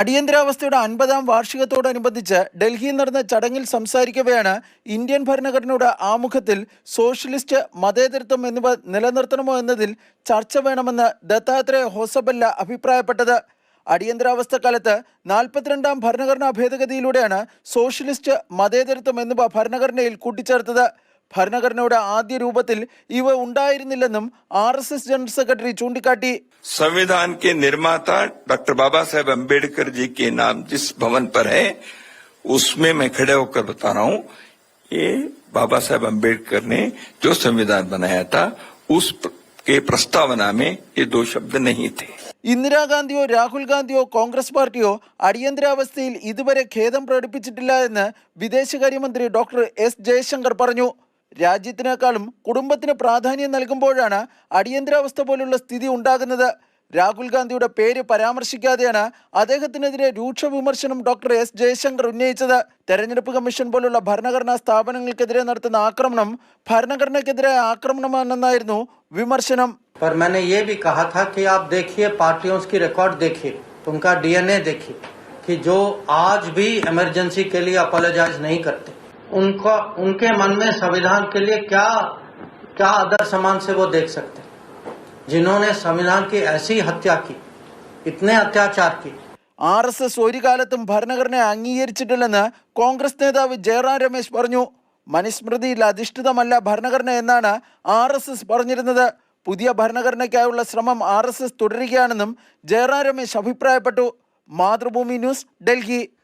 അടിയന്തരാവസ്ഥയുടെ 50-ാം വാർഷികത്തോടനുബന്ധിച്ച് ഡൽഹിയിൽ നടന്ന ചടങ്ങിൽ സംസാരിക്കവെയാണ് ഇന്ത്യൻ ഭരണഘടനയുടെ ആമുഖത്തിൽ സോഷ്യലിസ്റ്റ്, മതേതരത്വം എന്നിവ നിലനിർത്തണമോ എന്നതിൽ ചർച്ച വേണമെന്ന് ദത്താത്രേയ ഹോസബല്ല അഭിപ്രായപ്പെട്ടത്. അടിയന്തരാവസ്ഥ കാലത്ത് 42-ാം ഭരണഘടനാ ഭേദഗതിയിലൂടെയാണ് സോഷ്യലിസ്റ്റ്, മതേതരത്വം എന്നിവ ഭരണഘടനയിൽ കൂട്ടിച്ചേർത്തത്. ഭരണഘടനയുടെ ആദ്യ രൂപത്തിൽ ഇവ ഉണ്ടായിരുന്നില്ലെന്നും RSS जनरल सेक्रेटरी ചൂണ്ടിക്കാട്ടി. संविधान के निर्माता डॉक्टर बाबा साहेब अम्बेडकर जी के नाम जिस भवन पर है, उसमें मैं खड़े होकर बता रहा हूँ, ये बाबा साहेब अम्बेडकर ने जो संविधान बनाया था उसके प्रस्तावना में ये दो शब्द नहीं थे. ഇന്ദിരാഗാന്ധിയോ രാഹുൽ ഗാന്ധിയോ കോൺഗ്രസ് പാർട്ടിയോ അടിയന്തരാവസ്ഥയിൽ ഇതുവരെ ഖേദം പ്രകടിപ്പിച്ചിട്ടില്ല എന്ന് വിദേശകാര്യമന്ത്രി ഡോക്ടർ S ജയശങ്കർ പറഞ്ഞു. രാജ്യത്തിനേക്കാളും കുടുംബത്തിന് പ്രാധാന്യം നൽകുമ്പോഴാണ് അടിയന്തരാവസ്ഥ പോലുള്ള സ്ഥിതി ഉണ്ടാകുന്നത്. രാഹുൽ ഗാന്ധിയുടെ പേര് പരാമർശിക്കാതെയാണ് അദ്ദേഹത്തിനെതിരെ രൂക്ഷ വിമർശനം ഡോക്ടർ S ജയശങ്കർ ഉന്നയിച്ചത്. തെരഞ്ഞെടുപ്പ് കമ്മീഷൻ പോലുള്ള ഭരണഘടനാ സ്ഥാപനങ്ങൾക്കെതിരെ നടത്തുന്ന ആക്രമണം ഭരണഘടനയ്ക്കെതിരായ ആക്രമണമാണെന്നായിരുന്നു വിമർശനം. पर मैंने ये भी कहा था कि आप देखिए, पार्टियों की रिकॉर्ड देखिए, उनका DNA देखिए कि जो आज भी इमरजेंसी के लिए अपोलोजाइज नहीं करते, उनके मन में संविधान के लिए क्या क्या आदर सम्मान से वो देख सकते, जिन्होंने संविधान की ऐसी हत्या की, इतने अत्याचार की. RSS ഒരു കാലത്തും ഭരണഘടനയെ അംഗീകരിച്ചിട്ടില്ലെന്ന് കോൺഗ്രസ് നേതാവ് ജയറാം രമേശ് പറഞ്ഞു. മനുസ്മൃതിയിൽ അധിഷ്ഠിതമല്ല ഭരണഘടന എന്നാണ് RSS പറഞ്ഞിരുന്നത്. പുതിയ ഭരണഘടനയ്ക്കായുള്ള ശ്രമം RSS തുടരുകയാണെന്നും ജയറാം രമേശ് അഭിപ്രായപ്പെട്ടു. മാതൃഭൂമി ന്യൂസ്, ഡൽഹി.